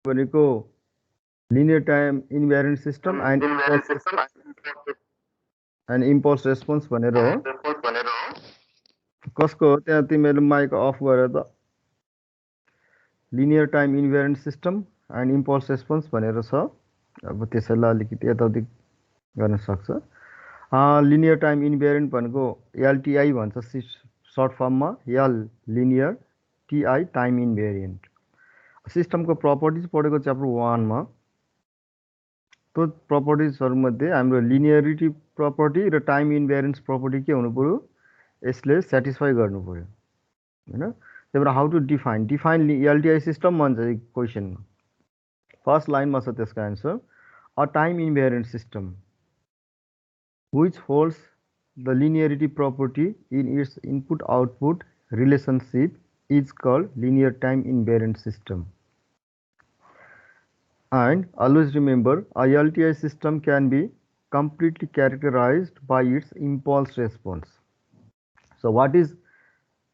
भनेको linear time invariant system and impulse response भनेर हो। कसको हो त्यहाँ तिमीले माइक अफ गरेर त linear time invariant system and impulse response भनेर छ। अब त्यसैलाई अलिकति यताउति गर्न सक्छ। लिनियर टाइम इन्भ्यारेन्ट भनेको एलटिआई भन्छ सर्ट फर्ममा, एल लिनियर, टिआई टाइम इन्भ्यारिएन्ट। सिस्टमको प्रपर्टिज पढेको च्याप्टर 1 मा। त्यो प्रपर्टिजहरूमध्ये हाम्रो लिनियरिटी प्रपर्टी र टाइम इन्भ्यारेन्स प्रपर्टी के हुनु पर्यो, यसले सेटिस्फाई गर्नु पर्यो हैन। त्यही भएर how to define LTI system भन्छ क्वेसनमा। फर्स्ट लाइनमा छ त्यसको answer, a time invariant system which holds the linearity property in its input-output relationship is called linear time invariant system. And always remember, a LTI system can be completely characterized by its impulse response. So what is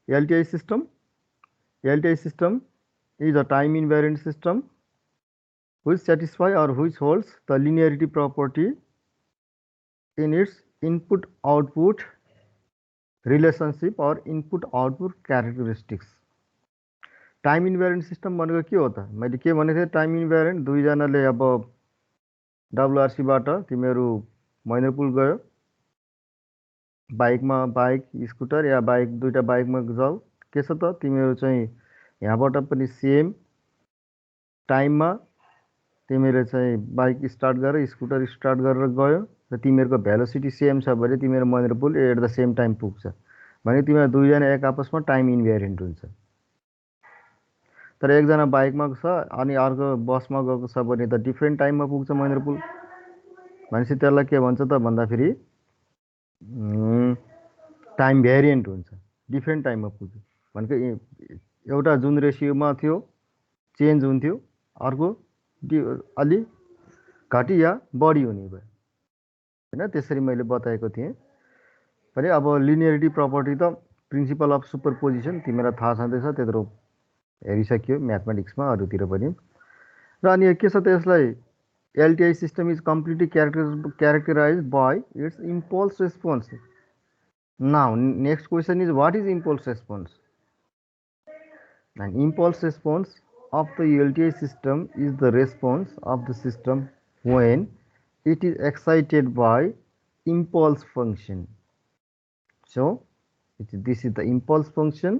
LTI system? LTI system is a time invariant system which satisfies or which holds the linearity property in its input-output relationship or input-output characteristics. Time invariant system भनेको के हो त? मैले के भनेको थिएँ, time इन्भ्यारेन्ट दुईजनाले अब डब्लुआरसीबाट तिमीहरू महेन्द्रपुल गयो, बाइकमा बाइक स्कुटर या बाइक दुईवटा बाइकमा जाऊ, के छ त तिमीहरू चाहिँ यहाँबाट पनि सेम टाइममा तिमीले चाहिँ बाइक स्टार्ट गरेर स्कुटर स्टार्ट गरेर गयो र तिमीहरूको भेलोसिटी सेम छ भने तिमीहरू महेन्द्रपुल एट द सेम टाइम पुग्छ भने तिमीहरू दुईजना एक आपसमा टाइम इन्भ्यारेन्ट हुन्छ। तर एकजना बाइकमा छ अनि अर्को बसमा गएको छ भने त डिफ्रेन्ट टाइममा पुग्छ महेन्द्रपुल भनेपछि त्यसलाई के भन्छ त भन्दाखेरि टाइम भ्यारिएन्ट हुन्छ, डिफ्रेन्ट टाइममा पुग्छ भनेको एउटा जुन रेसियोमा थियो चेन्ज हुन्थ्यो अर्को अलि घटी या बढी हुने भयो हैन। त्यसरी मैले बताएको थिएँ भने अब लिनियरिटी प्रपर्टी त प्रिन्सिपल अफ सुपरपोजिसन तिमीलाई थाहा छँदैछ, त्यत्रो हेरिसक्यो म्याथमेटिक्समा अरूतिर पनि। र अनि के छ त यसलाई LTI system is completely characterized by its impulse response. Now next question is, what is impulse response? An impulse response of the LTI system is the response of the system when it is excited by impulse function. So this is the impulse function,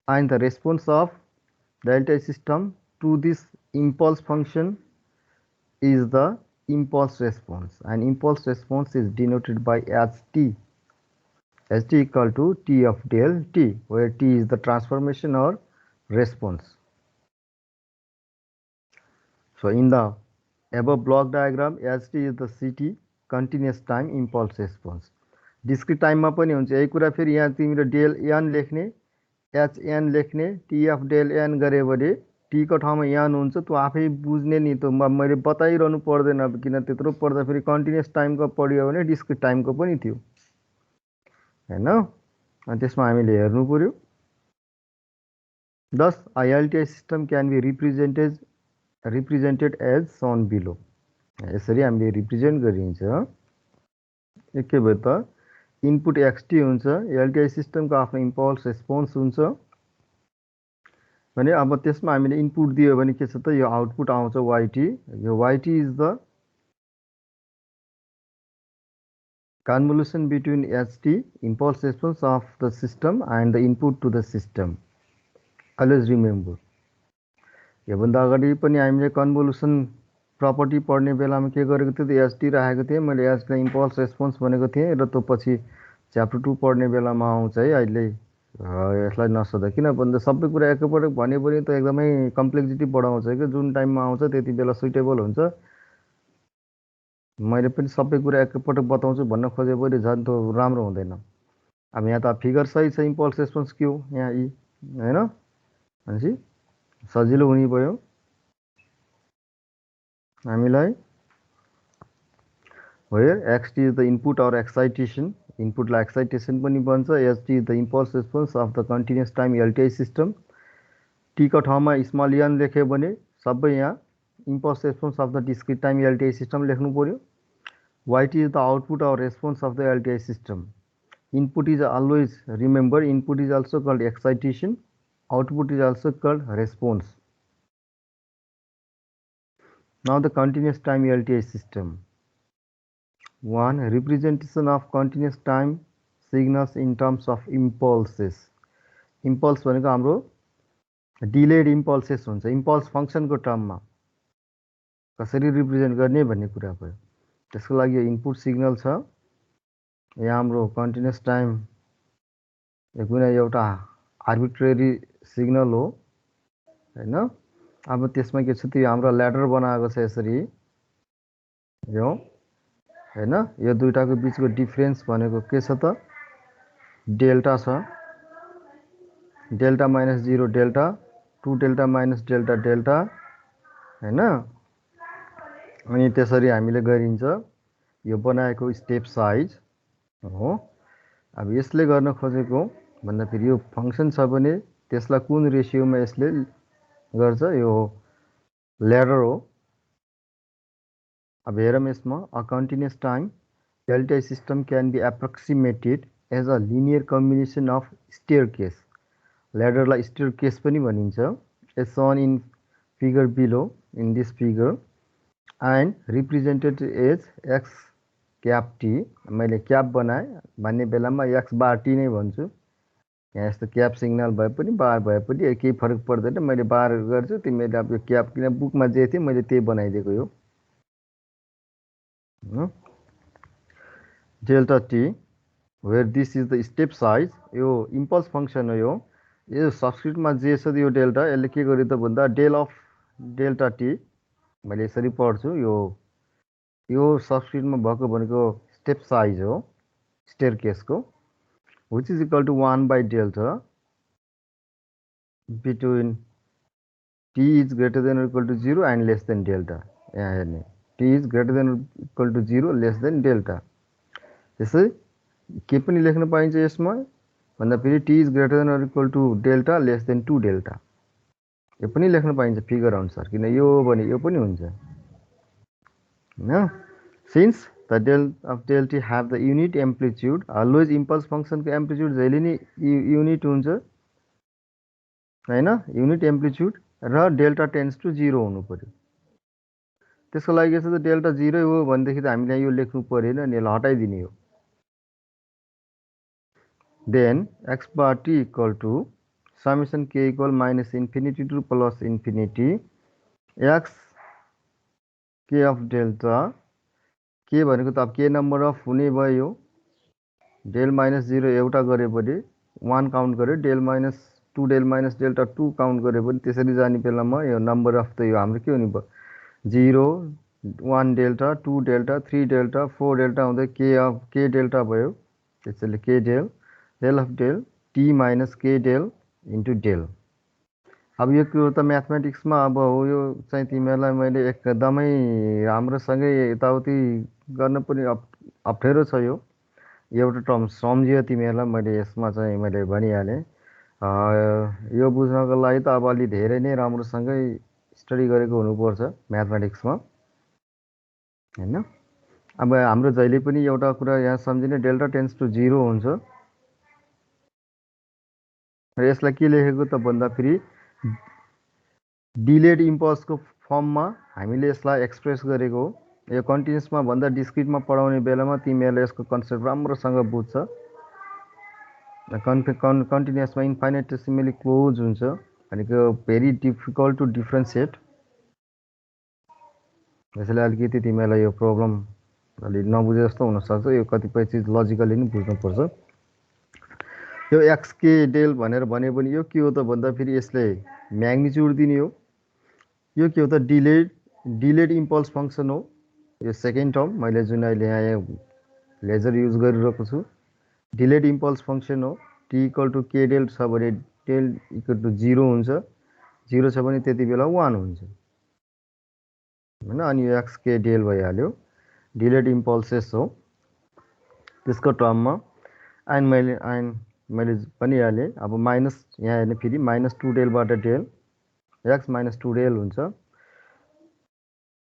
and the response of the LTI system to this impulse function is the impulse response, and impulse response is denoted by as t. As t equal to t of del t, where t is the transformation or response. So in the above block diagram, as t is the ct, continuous time impulse response. Discrete time मा पनि हुन्छ यही कुरा। फेरि यहाँ तिमीले del an लेख्ने, H an लेख्ने, टी अफ डेल एन गरे भने टी को ठाउँमा एन हुन्छ, त्यो आफै बुझ्ने नि, त्यो मैले बताइरहनु पर्दैन। अब किन त्यत्रो पढ्दा फेरि कन्टिन्युस टाइमको पढ्यो भने डिस्क्रिट टाइमको पनि थियो हैन। अनि त्यसमा हामीले हेर्नु पर्यो। Thus a LTI system can be represented as shown below. यसरी हामीले रिप्रेजेन्ट गरिन्छ। के भयो त, इनपुट एक्सटी हुन्छ, एलटिआई सिस्टमको आफ्नो इम्पल्स रेस्पोन्स हुन्छ भने अब त्यसमा हामीले इनपुट दियो भने के छ त, यो आउटपुट आउँछ वाइटी। यो y t is the convolution between HT, impulse response of the system, and the input to the system. Always remember. योभन्दा अगाडि पनि हामीले कन्भोल्युसन प्रपर्टी पढ्ने बेलामा के गरेको थियो, त्यो एचटी राखेको थिएँ मैले, एचलाई इम्पल्स रेस्पोन्स भनेको थिएँ र त्यो पछि च्याप्टर 2 पढ्ने बेलामा आउँछ है। अहिले यसलाई नसोधा, किन भन्दा सबै कुरा एकैपटक भन्यो भने त एकदमै कम्प्लेक्सिटी बढाउँछ कि, जुन टाइममा आउँछ त्यति बेला सुइटेबल हुन्छ। मैले पनि सबै कुरा एकैपटक बताउँछु भन्न खोजे पनि झन् त्यो राम्रो हुँदैन। अब यहाँ त फिगर सही छ, इम्पल्स रेस्पोन्स के हो यहाँ यी हैन, भनेपछि सजिलो हुने भयो हामीलाई। Where x t is the input or excitation, इनपुटलाई एक्साइटेसन पनि भन्छ। H t is the impulse response of the continuous time LTI system, t को ठाउँमा स्मल n लेख्यो भने सबै यहाँ impulse response of the discrete time LTI system लेख्नु पर्यो. Yt is the output or response of the LTI system. Input is always, remember, input is also called excitation. Output is also called response. Now the continuous time LTI system. 1. Representation of continuous time signals in terms of impulses. Impulse भनेको हाम्रो delayed impulses हुन्छ. Impulse function को टर्ममा कसरी represent गर्ने भन्ने कुरा भयो. त्यसको लागि यो इनपुट सिग्नल छ. यहाँ हाम्रो कन्टिन्युस टाइम यो कुनै एउटा आर्बिट्रेरी सिग्नल हो हैन. अब त्यसमा के छ त्यो हाम्रो ल्याडर बनाएको छ यसरी यो हैन. यो दुईटाको बीचको डिफरेन्स भनेको के छ त डेल्टा छ. Delta minus 0 delta 2 delta minus delta delta हैन. अनि त्यसरी हामीले गरिन्छ. यो बनाएको स्टेप साइज हो. अब यसले गर्न खोजेको भन्दा फेरि यो फंक्सन छ भने त्यसलाई कुन रेशियोमा यसले गर्छ यो ल्याडर हो. अब हेरौँ यसमा a continuous time LTI system can be approximated as a linear combination of staircase. ल्याडरलाई स्टेयरकेस पनि भनिन्छ. As shown in figure below in this figure and represented as x cap t. मैले क्याप बनाएँ भन्ने बेलामा x बार t नै भन्छु. यहाँ यस्तो क्याप सिग्नल भए पनि बार भए पनि केही फरक पर्दैन. मैले बार गर्छु. तिमीले अब यो क्याप किन बुकमा जे थियो मैले त्यही बनाइदिएको यो delta t where this is the step size. यो इम्पल्स फंक्सन हो. यो सबस्क्रिप्टमा जे छ यो डेल्टा यसले के गर्यो त भन्दा डेल अफ डेल्टा t मैले यसरी पढ्छु. यो सबस्क्रिप्टमा भएको भनेको स्टेप साइज हो स्टेयरकेसको which is equal to 1 by delta between t is greater than or equal to 0 and less than delta. यहाँ हेर्ने t is greater than or equal to 0 less than delta. त्यसै के पनि लेख्न पाइन्छ यसमा भन्दा फेरि t is greater than or equal to delta less than 2 delta. यो पनि लेख्न पाइन्छ फिगर अनुसार किन यो भने यो पनि हुन्छ हैन. Since the del of del t have the unit amplitude, always impulse फंक्सनको एम्प्लिट्युड जहिले नै युनिट हुन्छ हैन. युनिट एम्प्लिट्युड र डेल्टा टेन्स टु 0 हुनु पर्यो. त्यसको लागि के छ त डेल्टा 0 हो भनेदेखि त हामीले यो लेख्नु परेन नि यसलाई हटाइदिने हो. Then x bar t equal to summation k equal minus infinity to plus infinity x k of delta. के भनेको त अब के नम्बर अफ हुने भयो. डेल माइनस 0 एउटा गरे पनि 1 काउन्ट गर्यो. Del minus 2 del minus delta 2 count गरे पनि त्यसरी जाने बेलामा यो नम्बर अफ त यो हाम्रो के हुने भयो 0 1 डेल्टा 2 डेल्टा 3 डेल्टा 4 डेल्टा हुँदै के अफ के डेल्टा भयो. त्यसैले के del del of del t minus K del into del. अब यो कुरो त म्याथमेटिक्समा अब हो. यो चाहिँ तिमीहरूलाई मैले एकदमै राम्रोसँगै यताउति गर्न पनि अप्ठ्यारो छ. यो एउटा टर्म सम्झियो तिमीहरूलाई मैले यसमा चाहिँ मैले भनिहालेँ. यो बुझ्नको लागि त अब अलि धेरै नै राम्रोसँगै स्टडी गरेको हुनुपर्छ म्याथमेटिक्समा हैन. अब हाम्रो जहिले पनि एउटा कुरा यहाँ सम्झिने डेल्टा टेन्स टु 0 हुन्छ र यसलाई के लेखेको त भन्दा फेरि डिलेड इम्पल्सको फर्ममा हामीले यसलाई एक्सप्रेस गरेको हो. यो कन्टिन्युसमा भन्दा डिस्क्रिटमा पढाउने बेलामा तिमीहरूले यसको कन्सेप्ट राम्रोसँग बुझ्छ. कन्टिन्युसमा इन्फाइनेटेसिमली क्लोज हुन्छ भनेको भेरी डिफिकल्ट टु डिफ्रेन्सिएट. यसैले अलिकति तिमीहरूलाई यो प्रब्लम अलि नबुझे जस्तो हुनसक्छ. यो कतिपय चिज लजिकली नै बुझ्नुपर्छ. यो एक्स के डेल भनेर भन्यो भने यो के हो त भन्दा फेरि यसले म्याग्निट्युड दिने हो. यो के हो त डिलेड इम्पल्स फंक्सन हो. यो सेकेन्ड टर्म मैले जुन अहिले यहाँ लेजर युज गरिरहेको छु डिलेड इम्पल्स फंक्सन हो. टी इक्वल टु के डेल छ भने डेल इक्वल टु 0 हुन्छ. 0 छ भने त्यति बेला 1 हुन्छ हैन. अनि यो एक्स के डेल भइहाल्यो. डिलेड इम्पल्सेस हो त्यसको टर्ममा. एन्ड मैले भनिहालेँ अब माइनस यहाँ हेर्ने फेरि -2 डेलबाट डेल x माइनस 2 डेल हुन्छ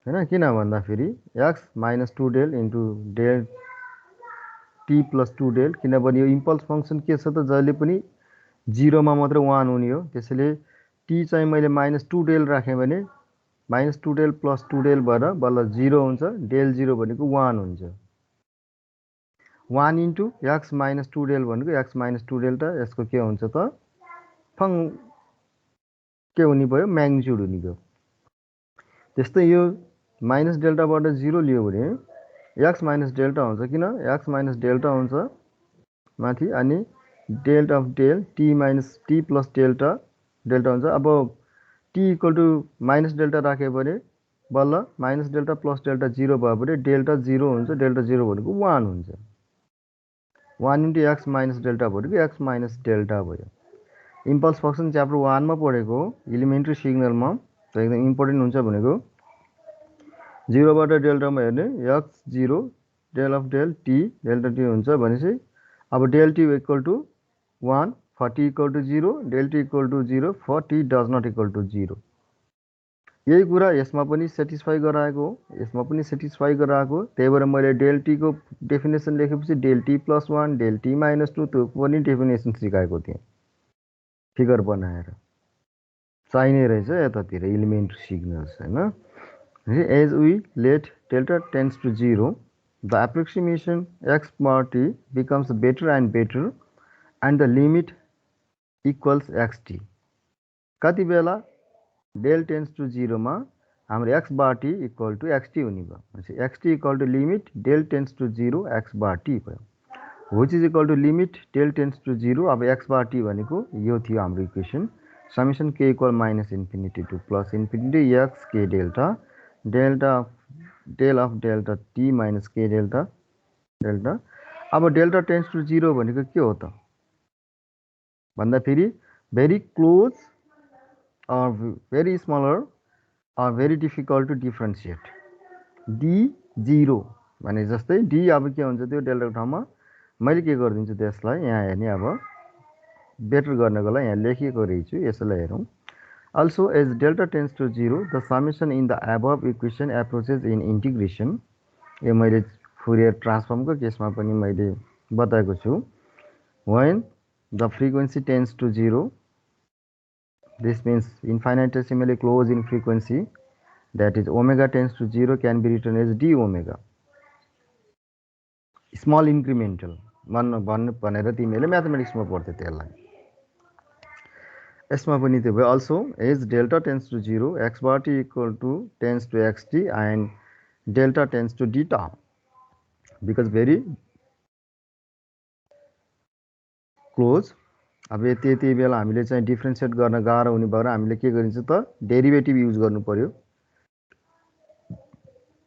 हैन किन भन्दाखेरि x minus 2 del into del t plus 2 del किनभने यो इम्पल्स फंक्सन के छ त जहिले पनि 0 मा मात्र 1 हुने हो त्यसैले t चाहिँ मैले माइनस 2 डेल राखेँ भने माइनस 2 डेल प्लस 2 डेल भएर बल्ल 0 हुन्छ डेल 0 भनेको 1 हुन्छ 1 इन्टु x माइनस 2 डेल भनेको x माइनस 2 डेल्टा यसको के हुन्छ त के हुने भयो म्याग्निट्युड हुने भयो त्यस्तै यो माइनस डेल्टाबाट 0 लियो भने x माइनस डेल्टा हुन्छ किन x माइनस डेल्टा हुन्छ माथि अनि delta of del t minus t plus delta हुन्छ अब t equal to minus delta राख्यो भने बल्ल माइनस डेल्टा प्लस डेल्टा 0 भयो भने डेल्टा 0 हुन्छ डेल्टा 0 भनेको 1 हुन्छ 1 इन्टु x माइनस डेल्टा भनेको x माइनस डेल्टा भयो इम्पल्स फंक्सन च्याप्टर 1 मा पढेको इलिमेन्ट्री सिग्नलमा त एकदम इम्पोर्टेन्ट हुन्छ भनेको 0 बाट डेल्टामा हेर्ने x 0 del of del t delta t हुन्छ भनेपछि अब del t equal to 1 for t equal to 0 del t equal to 0 for t does not equal to 0 यही कुरा यसमा पनि सेटिस्फाई गराएको यसमा पनि सेटिस्फाई गराएको त्यही भएर मैले डेल t को डेफिनेसन लेखेपछि del t plus 1 del t minus 2 त्यो पनि डेफिनेसन सिकाएको थिएँ फिगर बनाएर चाहिने रहेछ यतातिर इलिमेन्ट्री सिग्नल्स हैन as we let delta tends to 0 the approximation x bar t becomes better and better and the limit equals xt कति बेला del tends to 0 मा हाम्रो x bar t equal to xt हुने भयो xt equal to limit del tends to 0 x bar t भयो which is equal to limit del tends to 0 अब x bar t भनेको यो थियो हाम्रो equation summation k equal minus infinity to plus infinity x k delta delta del of delta t minus k delta delta अब delta tends to 0 भनेको के हो त भन्दा फेरि very close or very smaller or very difficult to differentiate d 0 भने जस्तै d अब के हुन्छ त्यो डेल्टाको ठाउँमा मैले के गरिदिन्छु त्यसलाई यहाँ हेर्ने अब बेटर गर्नको लागि यहाँ लेखेको रहेछु यसलाई हेरौँ Also, as delta tends to 0, the summation in the above equation approaches in integration. यो मैले फुरियर ट्रान्सफर्मको केसमा पनि मैले बताएको छु when the frequency tends to 0 this means infinitesimally close in frequency that is omega tends to 0 can be written as d omega small incremental भन्नु भनेर तिमीले म्याथमेटिक्समा पढ्थ्यौ त्यसलाई यसमा पनि त्यो भयो also as delta tends to 0 x bar t equal to tends to xt and delta tends to d tau because very close अब यति बेला हामीले चाहिँ डिफरेन्सिएट गर्न गाह्रो हुने भएर हामीले के गरिन्छ त डेरिभेटिभ युज गर्नु पर्यो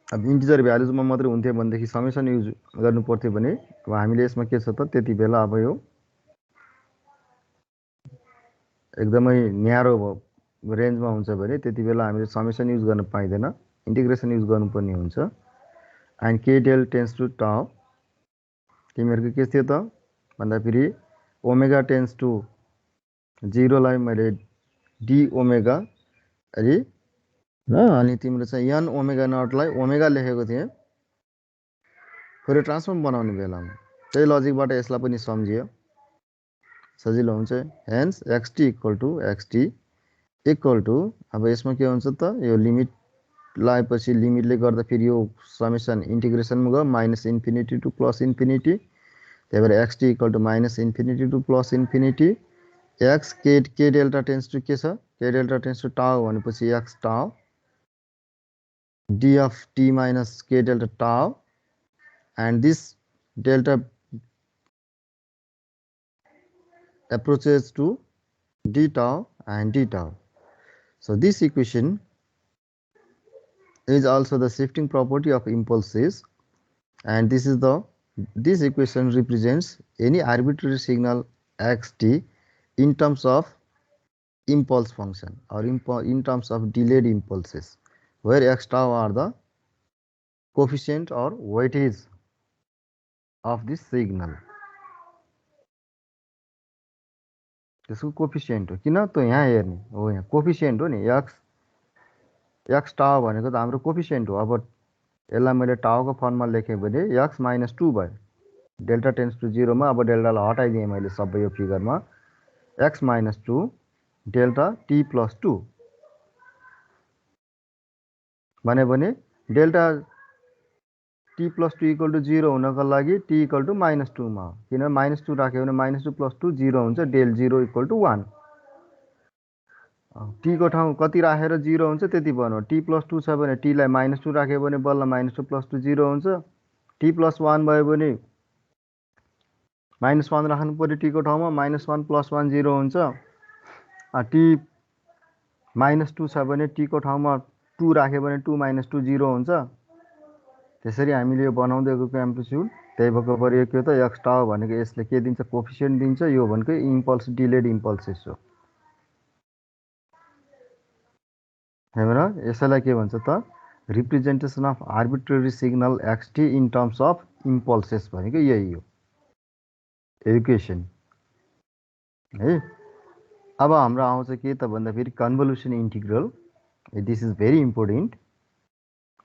अब इन्टिजर भ्यालुजमा मात्र हुन्थ्यो भनेदेखि समेसन युज गर्नु पर्थ्यो भने हामीले यसमा के छ त त्यति बेला अब यो एकदमै न्यारो रेन्जमा हुन्छ भने त्यति बेला हामीले समेसन युज गर्न पाइँदैन इन्टिग्रेसन युज गर्नुपर्ने हुन्छ एन्ड के डेल टेन्स टु टाउ तिमीहरूको के थियो त भन्दाखेरि ओमेगा टेन्स टु 0 लाई मैले डी ओमेगा अलि अनि तिम्रो चाहिँ एन ओमेगा नटलाई ओमेगा लेखेको थिएँ फेरि ट्रान्सफर्म बनाउने बेलामा त्यही लजिकबाट यसलाई पनि सम्झियो सजिलो हुन्छ hence X T equal to X T equal to अब यसमा के हुन्छ त यो लिमिट लगाएपछि लिमिटले गर्दा फेरि यो समेसन इन्टिग्रेसनमा गयो minus infinity to plus infinity त्यही भएर X T equal to minus infinity to plus infinity X K delta tends to के छ के डेल्टा टेन्स टु टाउ भनेपछि एक्स टाउ डी अफ टी माइनस के डेल्टा टाउ and this delta approaches to d tau and d tau. So this equation is also the shifting property of impulses, and this equation represents any arbitrary signal xt in terms of impulse function or in terms of delayed impulses, where x tau are the coefficient or weightage of this signal. त्यसको coefficient हो। किन त यहाँ हेर्ने हो, यहाँ coefficient हो नि, एक्स टाउ भनेको त हाम्रो कोफिसियन्ट हो। अब यसलाई मैले टाउको फर्ममा लेखेँ भने एक्स -2 भयो। डेल्टा टेन्स टु 0मा अब डेल्टालाई हटाइदिएँ मैले सबै यो फिगरमा, एक्स -2 डेल्टा टी प्लस 2 भने delta T plus 2 equal to 0 हुनको लागि टी इक्वल टु -2 मा हो। किन -2 राख्यो भने -2 + 2 0 हुन्छ, डेल 0 इक्वल टु 1। टी को ठाउँ कति राखेर 0 हुन्छ त्यति बनाऊ। टी प्लस 2 छ भने टीलाई -2 राख्यो भने बल्ल -2 + 2 0 हुन्छ। टी प्लस 1 भयो भने -1 राख्नु पर्यो टीको ठाउँमा, -1 + 1 0 हुन्छ। टी -2 छ भने टीको ठाउँमा 2 राख्यो भने 2 - 2 0 हुन्छ। त्यसरी हामीले यो बनाउँदै गएको एम्प्लिट्युड, त्यही भएको पऱ्यो। के हो त एक्स टाउ भनेको यसले के दिन्छ, कोफिसियन्ट दिन्छ। यो भनेको इम्पल्स, डिलेड इम्पल्सेस हो। हेर यसैलाई के भन्छ त, representation of arbitrary signal X T in terms of impulses भनेको यही हो, एजुकेसन है। अब हाम्रो आउँछ के त भन्दाखेरि convolution integral. This is very important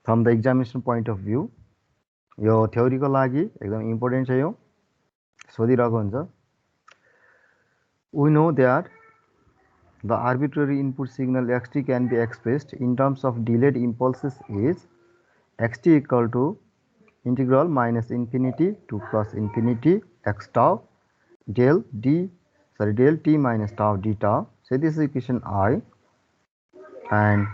from the examination point of view. यो थ्योरीको लागि एकदम इम्पोर्टेन्ट छ। यो सोधिरहेको हुन्छ। We know that the arbitrary input signal xt can be expressed in terms of delayed impulses is xt equal to integral -infinity to +infinity x tau del t minus tau d tau. So this is equation I, and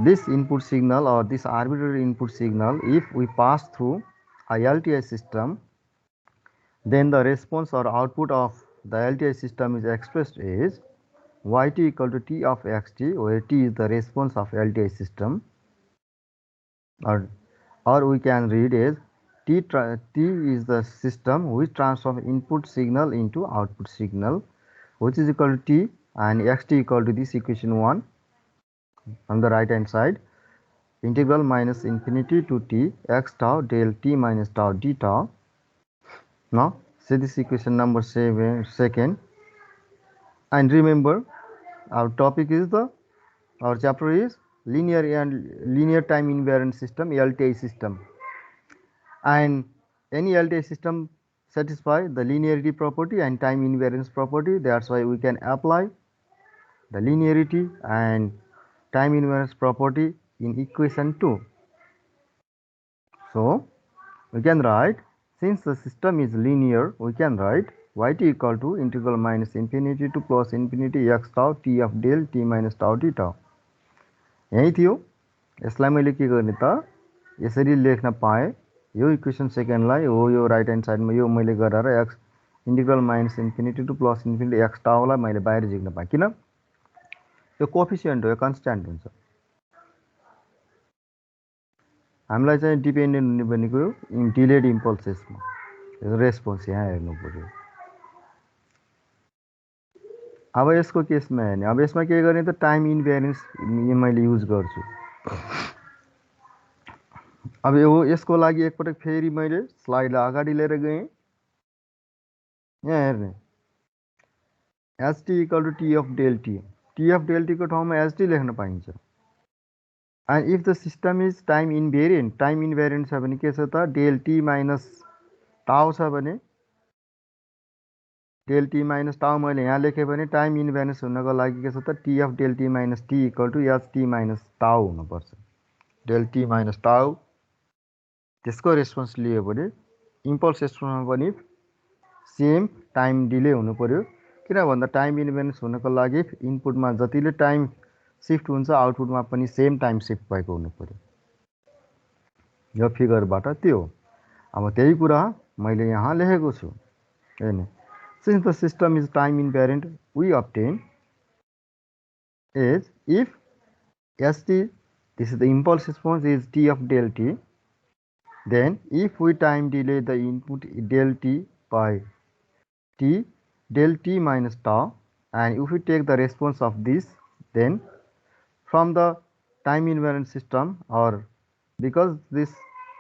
this input signal or this arbitrary input signal, if we pass through a LTI system, then the response or output of the LTI system is expressed as yt equal to t of xt, where t is the response of LTI system, or we can read as t is the system which transforms input signal into output signal, which is equal to t, and xt equal to this equation 1 on the right hand side, integral -infinity to t x tau del t minus tau d tau. Now say this equation number 2nd, and remember our topic is our chapter is linear time invariant system, LTI system, and any LTI system satisfy the linearity property and time invariance property. That's why we can apply the linearity and time invariance property in equation 2. So we can write, since the system is linear, we can write yt equal to integral -infinity to +infinity x tau t of del t minus tau d tau. यही थियो। यसलाई मैले के गर्ने त, यसरी लेख्न पाएँ। यो इक्वेसन सेकेन्डलाई हो, यो राइट ह्यान्ड साइडमा यो मैले गरेर x integral -infinity to +infinity x टाउलाई मैले बाहिर झिक्न पाएँ। किन, यो कोफिसियन्ट हो, यो कन्स्ट्यान्ट हुन्छ। हामीलाई चाहिँ डिपेन्डेन्ट हुने भनेको डिलेड इम्पल्सेसमा रेस्पोन्स यहाँ हेर्नु पर्यो। अब यसको केसमा हेर्ने, अब यसमा के गर्ने त, टाइम इन्भेरियन्स मैले युज गर्छु। अब यो यसको लागि एकपटक फेरि मैले स्लाइडलाई अगाडि लिएर गएँ। यहाँ हेर्ने h t equal to t of del t, t of del टीको ठाउँमा एचटी लेख्न पाइन्छ। And if the system is time invariant, time invariant छ भने के छ त, डेल टी माइनस टाउ छ भने डेल टी माइनस टाउ मैले यहाँ लेखेँ भने टाइम इन्भेरिएन्स हुनको लागि के छ त, T of del T minus T equal to H T minus tau हुनुपर्छ। डेल टी माइनस टाउ, त्यसको रेस्पोन्स लियो भने इम्पल्स रेस्पोन्समा पनि सेम टाइम डिले हुनु पर्यो। किन भन्दा टाइम इन्भेरिएन्स हुनको लागि इनपुटमा जतिले टाइम सिफ्ट हुन्छ आउटपुटमा पनि सेम टाइम सिफ्ट भएको हुनु पर्यो। यो फिगरबाट त्यो हो। अब त्यही कुरा मैले यहाँ लेखेको छु हैन। Since the system is time invariant, we obtain is if st, this is the impulse response, is t of del t, then if we time delay the input del t by t del t minus tau, and if we take the response of this, then from the time invariant system, or because this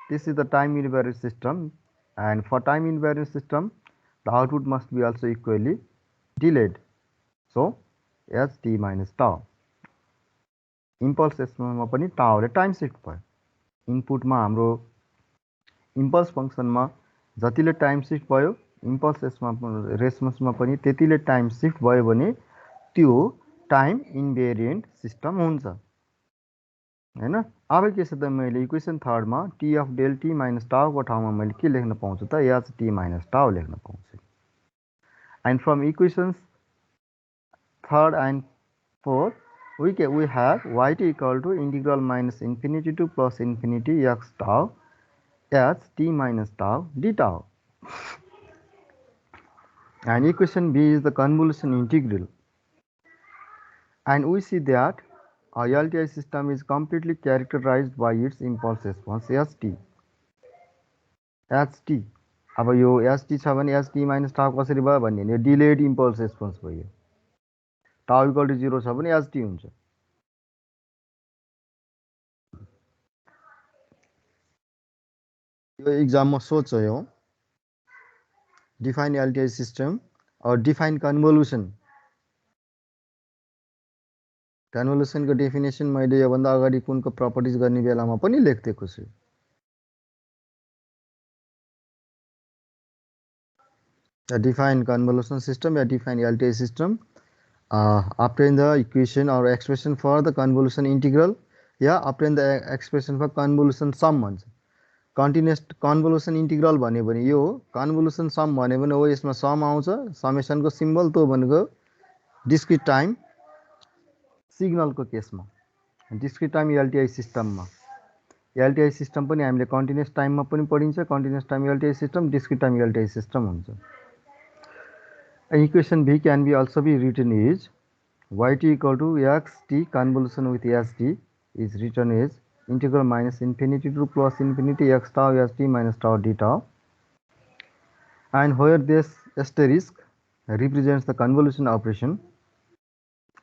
is the time invariant system, and for time invariant system the output must be also equally delayed. So H T minus टाउ impulse रेस्पोन्समा पनि टाउले time shift भयो इनपुटमा हाम्रो impulse फङ्सनमा जतिले time shift भयो impulse रेस्पोन्समा पनि त्यतिले time shift भयो भने त्यो टाइम इन्भेरिएन्ट सिस्टम हुन्छ हैन अब के छ त मैले इक्वेसन थर्डमा t of del T minus टाउको ठाउँमा मैले के लेख्न पाउँछु त एच टी माइनस टाउ लेख्न पाउँछु and from equations third and forth we have yt equal to integral minus infinity to plus infinity x tau h t minus tau d tau. And equation B is the convolution integral. And we see that our LTI system is completely characterized by its impulse response ht. ht. अब यो ht छ भने ht minus tau कसरी भयो भन्ने delayed impulse response भयो टाउ equal to 0 छ भने ht हुन्छ यो एक्जाममा सोच हो डिफाइन एलटीआई सिस्टम और डिफाइन कन्भोल्युसन कन्भोल्युसनको डेफिनेसन मैले योभन्दा अगाडि कुनको प्रपर्टिज गर्ने बेलामा पनि लेखिदिएको छु डिफाइन कन्भोल्युसन सिस्टम या define LTI system obtain the equation or expression for the convolution integral या obtain the expression for convolution sum भन्छ कन्टिन्युअस कन्भोल्युसन इन्टिग्रल भन्यो भने यो हो कन्भोल्युसन सम भन्यो भने हो यसमा सम आउँछ समेसनको सिम्बल तो भनेको डिस्क्रिट टाइम सिग्नलको केसमा डिस्क्रिट टाइम एलटीआई सिस्टममा एलटीआई सिस्टम पनि हामीले कन्टिन्युअस टाइममा पनि पढिन्छ continuous time LTI system discrete time LTI system हुन्छ equation B can be also be written is yt equal to xt convolution with st is written as integral minus infinity to plus infinity x tau st minus tau d tau and where this asterisk represents the convolution operation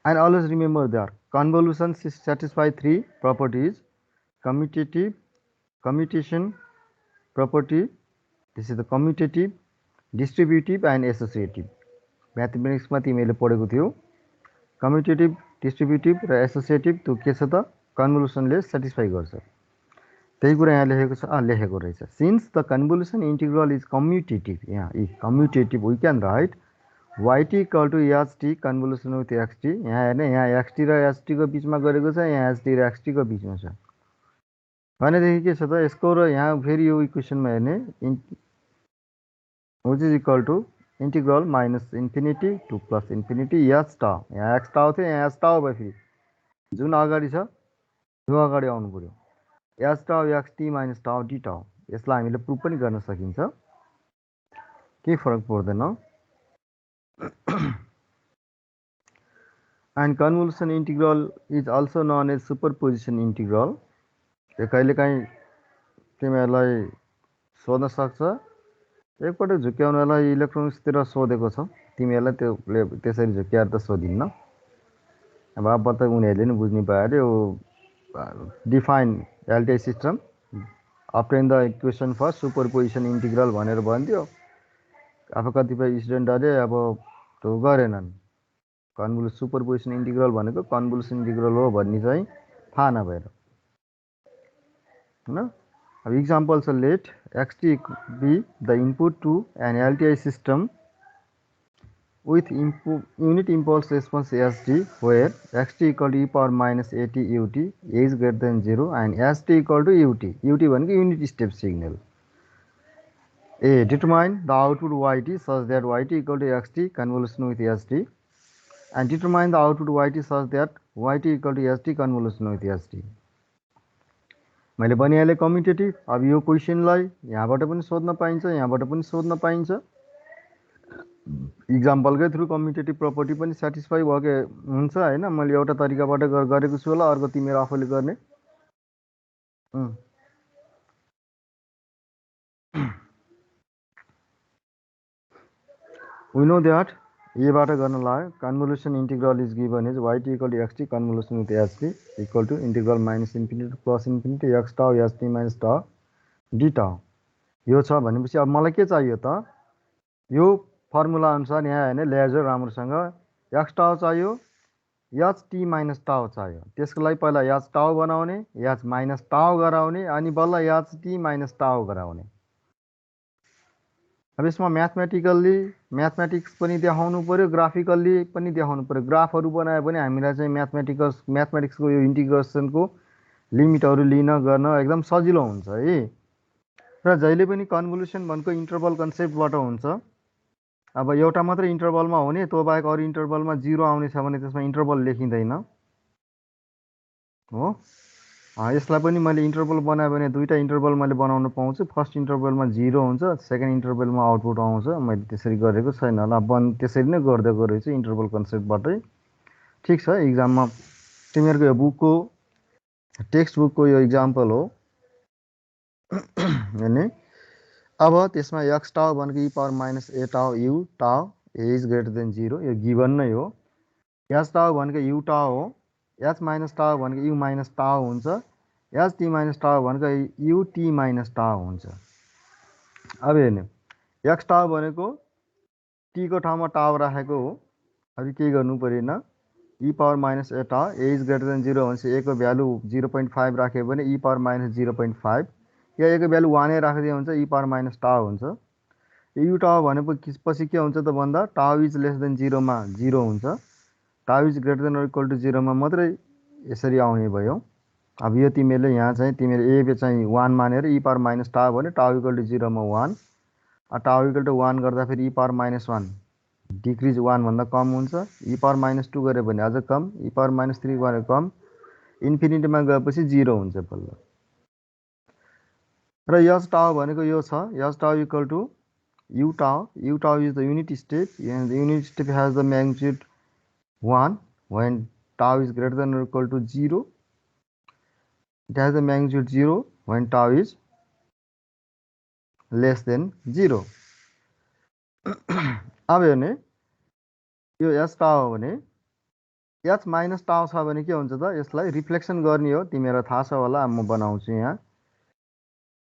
and always remember that convolutions satisfy three properties commutation property this is the commutative distributive and associative म्याथमेटिक्समा तिमीले पढेको थियो कम्युटेटिभ distributive र associative त्यो के छ त कन्भोल्युसनले satisfy गर्छ त्यही कुरा यहाँ लेखेको छ लेखेको रहेछ since the convolution integral is commutative यहाँ commutative we can write yt equal to ht convolution with xt यहाँ हेर्ने यहाँ xt र ht को बिचमा गरेको छ यहाँ ht र xt को बिचमा छ भनेदेखि के छ त यसको र यहाँ फेरि यो इक्वेसनमा हेर्ने which is equal to integral minus infinity to plus infinity h tau यहाँ x tau थियो यहाँ h tau भयो फेरि जुन अगाडि छ त्यो अगाडि आउनु पर्यो h tau xt minus tau d tau यसलाई हामीले प्रुफ पनि गर्न सकिन्छ केही फरक पर्दैन and convolution integral is also known as superposition integral यो कहिलेकाहीँ तिमीहरूलाई सोध्न सक्छ एकपटक झुक्याउनलाई इलेक्ट्रोनिक्सतिर सोधेको छ तिमीहरूलाई त्यो त्यसरी झुक्याएर त सोधिन्न अब त उनीहरूले नि बुझ्नु पायो अरे यो define LTI system obtain the equation for superposition integral भनेर भन्थ्यो अब कतिपय स्टुडेन्टहरूले अब त्यो गरेनन् कन्भोल्युसन सुपरपोजिसन इन्टिग्रल भनेको कन्भोल्युसन इन्टिग्रल हो भन्ने चाहिँ थाहा नभएर हैन अब examples are let xt be the input to an LTI system with unit impulse response st where xt equal to e power minus at ut is greater than 0 and st equal to ut भनेको unit step signal a determine the output yt such that yt equal to xt convolution with st and determine the output yt such that yt equal to st convolution with st मैले भनिहालेँ कम्युटेटिभ अब यो क्वेसनलाई यहाँबाट पनि सोध्न पाइन्छ यहाँबाट पनि सोध्न पाइन्छ इक्जाम्पलकै थ्रु कम्युटेटिभ प्रपर्टी पनि सेटिस्फाई भएको हुन्छ हैन मैले एउटा तरिकाबाट गरेको छु होला अर्को तिमीहरू आफूले गर्ने we know that एबाट गर्न लाग्यो convolution integral is given is yt equal to xt convolution with st equal to integral minus infinity to plus infinity x tau st minus tau d टाउ यो छ भनेपछि अब मलाई के चाहियो त यो फर्मुला अनुसार यहाँ हेर्ने लेजर राम्रोसँग एक्स टाउ चाहियो, एच टी माइनस टाउ चाहियो। त्यसको लागि पहिला एच टाउ बनाउने, एच माइनस टाउ गराउने, अनि बल्ल एच टी माइनस टाउ गराउने। अब यसमा म्याथमेटिक्स पनि देखाउनु पर्यो, ग्राफिकल्ली पनि देखाउनु पर्यो। ग्राफहरू बनायो भने हामीलाई चाहिँ म्याथमेटिक्सको यो इन्टिग्रेसनको लिमिटहरू लिन गर्न एकदम सजिलो हुन्छ है। र जहिले पनि कन्भोल्युसन भनेको इन्टरभल कन्सेप्टबाट हुन्छ। अब एउटा मात्रै इन्टरभलमा हुने, त्यो बाहेक अरू इन्टरभलमा 0 आउने छ भने त्यसमा इन्टरभल लेखिँदैन हो। यसलाई पनि मैले इन्टरभल बनायो भने दुईटा इन्टरभल मैले बनाउन पाउँछु। फर्स्ट इन्टरभलमा 0 हुन्छ, सेकेन्ड इन्टरभलमा आउटपुट आउँछ। मैले त्यसरी गरेको छैन होला, त्यसरी नै गरिदिएको रहेछु इन्टरभल कन्सेप्टबाटै। ठिक छ, इक्जाममा तिमीहरूको यो बुकको टेक्स्ट बुकको यो इक्जाम्पल हो हैन। अब त्यसमा एक्स टाउ भनेको ई पावर माइनस ए टाउ यु टाउ ए इज ग्रेटर देन 0, यो गिभन नै हो। एच टाउ भनेको यु टाउ हो, एच माइनस टाउ भनेको यु माइनस टाउ हुन्छ, एच टी माइनस टाउ भनेको यु टी माइनस टाउ हुन्छ। अब हेर्नु, एक्स टाउ भनेको टीको ठाउँमा टाउ राखेको हो। अब केही गर्नु परेन, ई पावर माइनस ए टाउ ए इज ग्रेटर देन 0 भनेपछि ए को भ्यालु 0.5 राख्यो भने ई पावर माइनस 0.5, या ए को भ्यालु 1 राखिदियो हुन्छ ई पावर माइनस टाउ हुन्छ। यु टाउ भनेपछि के हुन्छ त भन्दा टाउ इज लेस देन 0 मा 0 हुन्छ, tau is greater than or equal to 0 मा मात्रै यसरी आउने भयो। अब यो तिमीले यहाँ चाहिँ तिमीले ए चाहिँ 1 मानेर ई पावर माइनस टाउ भने टाउ इक्वल टु 0 मा 1, टाउ इक्वल टु 1 गर्दाखेरि ई पावर माइनस 1 डिक्रिज 1 भन्दा कम हुन्छ, ई पावर माइनस 2 गऱ्यो भने अझ कम, ई पावर माइनस 3 गऱ्यो कम, इन्फिनिटीमा गएपछि 0 हुन्छ बल्ल। र एच टाउ भनेको यो छ, एच टाउ इक्वल टु यु टाउ is the unit step, and the unit step has the magnitude 1 when tau is greater than or equal to 0. It has the magnitude 0 when tau is less than 0. अब हेर्ने, यो H टाउ हो भने H minus टाउ छ भने के हुन्छ त, यसलाई रिफ्लेक्सन गर्ने हो। तिमीहरूलाई थाहा छ होला, म बनाउँछु यहाँ।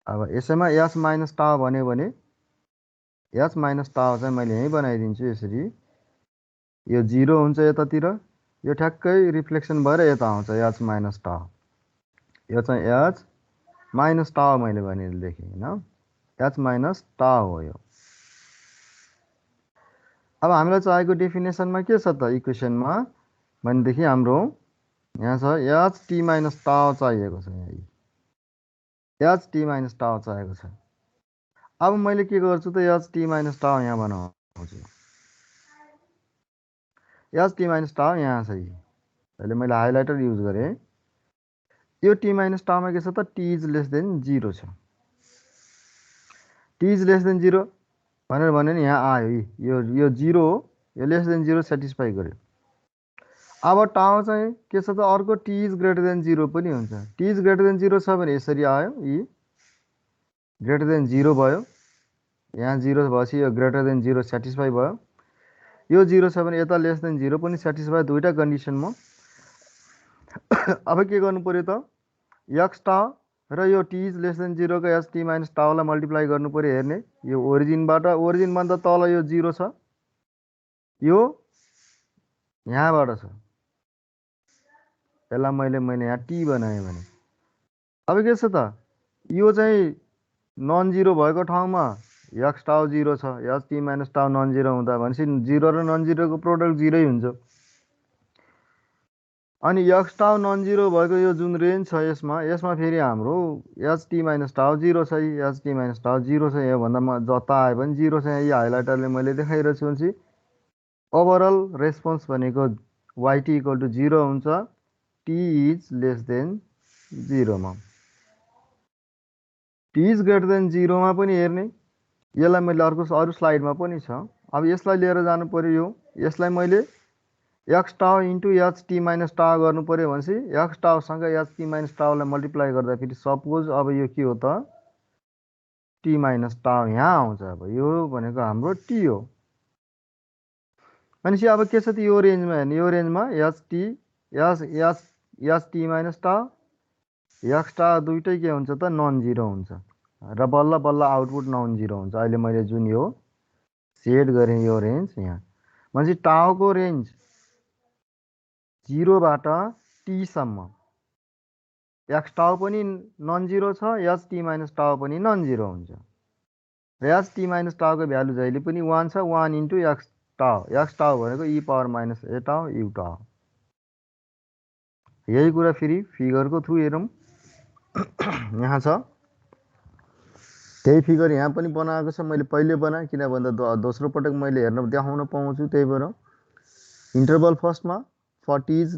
अब यसैमा एच माइनस टाउ भन्यो भने एच माइनस टाउ चाहिँ मैले यहीँ बनाइदिन्छु यसरी। यो 0 हुन्छ यतातिर, यो ठ्याक्कै रिफ्लेक्सन भएर यता आउँछ एच माइनस टाउ। यो चाहिँ एच माइनस टाउ मैले भनेर लेखेँ होइन, एच माइनस टाउ हो यो। अब हामीलाई चाहिएको डेफिनेसनमा के छ त इक्वेसनमा भनेदेखि हाम्रो यहाँ छ एच टी माइनस टाउ चाहिएको छ, यहाँ एच टी माइनस टाउ चाहिएको छ। अब मैले के गर्छु त एच टी माइनस टाउ यहाँ बनाउँछु, एच टी माइनस टाउ यहाँ छ, अहिले मैले हाइलाइटर युज गरेँ। यो टी माइनस टाउमा के छ त टी इज लेस देन 0 छ, टी इज लेस देन 0 भनेर भन्यो नि यहाँ आयो, यो 0 हो, यो लेस देन 0 सेटिस्फाई गर्यो। अब टाउ चाहिँ के छ त अर्को टी इज ग्रेटर देन 0 पनि हुन्छ। टी इज ग्रेटर देन 0 छ भने यसरी आयो, यी ग्रेटर देन 0 भयो, यहाँ 0 भएपछि यो ग्रेटर देन 0 सेटिस्फाई भयो। यो 0 छ भने यता लेस देन 0 पनि सेटिस्फाई, दुईटा कन्डिसनमा। अब के गर्नु पर्यो त, एक्स टाउ र यो टी इज लेस देन 0 को एच टी माइनस टाउलाई मल्टिप्लाई गर्नु पर्यो। हेर्ने, यो ओरिजिनभन्दा तल यो 0 छ, यो यहाँबाट छ, यसलाई मैले यहाँ टी बनाएँ भने अब के छ त, यो चाहिँ नन 0 भएको ठाउँमा एक्स टाउ 0 छ, एच टी माइनस टाउ नन 0 हुँदा भनेपछि 0 र नन 0 को प्रोडक्ट 0 हुन्छ। अनि एक्स टाउ नन 0 भएको यो जुन रेन्ज छ यसमा फेरि हाम्रो एच टी माइनस टाउ 0 छ, एच टी माइनस टाउ 0 छ, योभन्दा जता आयो भने 0 छ। यी हाइलाइटरले मैले देखाइरहेको छु भने ओभरअल रेस्पोन्स भनेको वाइटी इक्वल टु 0 हुन्छ, टी इज लेस देन 0 मा। टी इज ग्रेटर देन 0 मा पनि हेर्ने, यसलाई मैले अरू स्लाइडमा पनि छ। अब यसलाई लिएर जानु पर्यो, यसलाई मैले एक्स टाउ इन्टु एच टी माइनस टाउ गर्नु पर्यो भनेपछि एक्स टाउसँग एच टी माइनस टाउलाई मल्टिप्लाई गर्दाखेरि सपोज अब यो के हो त टी माइनस टाउ यहाँ आउँछ। अब यो भनेको हाम्रो टी हो भनेपछि अब के छ त यो रेन्जमा हेर्ने, यो रेन्जमा एच टी माइनस टाउ एक्स टाउ दुइटै के हुन्छ त नन 0 हुन्छ र बल्ल बल्ल आउटपुट नन 0 हुन्छ। अहिले मैले जुन यो सेट गरेँ यो रेन्ज यहाँ भनेपछि टाउको रेन्ज 0बाट t सम्म x टाउ पनि नन जिरो छ, एच टी माइनस टाउ पनि नन जिरो हुन्छ। र एच टी माइनस टाउको भ्यालु जहिले पनि 1 छ, 1 इन्टु एक्स टाउ भनेको ई पावर माइनस ए टाउ यु टाउ। यही कुरा फेरि फिगरको थ्रु हेरौँ। यहाँ छ त्यही फिगर यहाँ पनि बनाएको छ, मैले पहिले बनाएँ किन भन्दा दोस्रो पटक मैले हेर्न देखाउन पाउँछु, त्यही भएर इन्टरभल फर्स्टमा for T is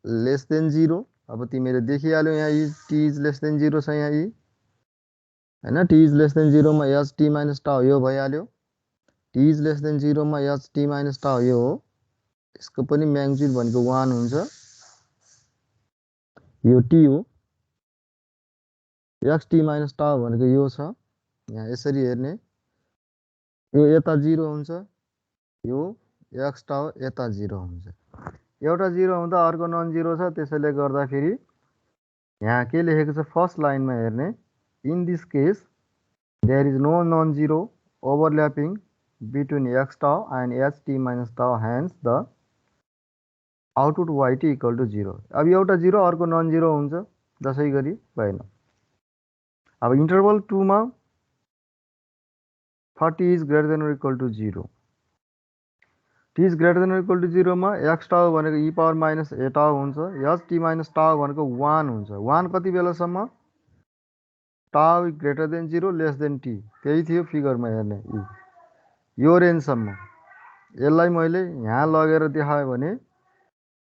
less than 0। अब तिमीले देखिहाल्यो यहाँ टी इज लेस देन 0 छ यहाँ होइन। टी इज लेस देन 0 मा एच टी माइनस टाउ यो भइहाल्यो। टी इज लेस देन 0 मा एच टी माइनस टाउ यो हो, यसको पनि म्याग्निट्युड भनेको 1 हुन्छ, यो टी हो। एक्स टी माइनस टाउ भनेको यो छ, यहाँ यसरी हेर्ने, यो यता 0 हुन्छ, यो एक्स टाउ यता 0 हुन्छ। एउटा 0 हुँदा अर्को नन जिरो छ, त्यसैले गर्दाखेरि यहाँ के लेखेको छ फर्स्ट लाइनमा हेर्ने, in this case there is no non zero overlapping between X tau and H T minus tau, hence the output Y T equal to 0। अब एउटा 0 अर्को नन जिरो हुन्छ, जसै गरी भएन। अब इन्टरभल 2 मा for T is greater than equal to 0, T is greater than equal to 0 मा एक्स टाउ भनेको ई पावर माइनस ए टाउ हुन्छ, एच टी माइनस टाउ भनेको 1 हुन्छ। 1 कति बेलासम्म? टाउ greater than 0 less than T, त्यही थियो फिगरमा हेर्ने यो रेन्जसम्म। यसलाई मैले यहाँ लगेर देखाएँ भने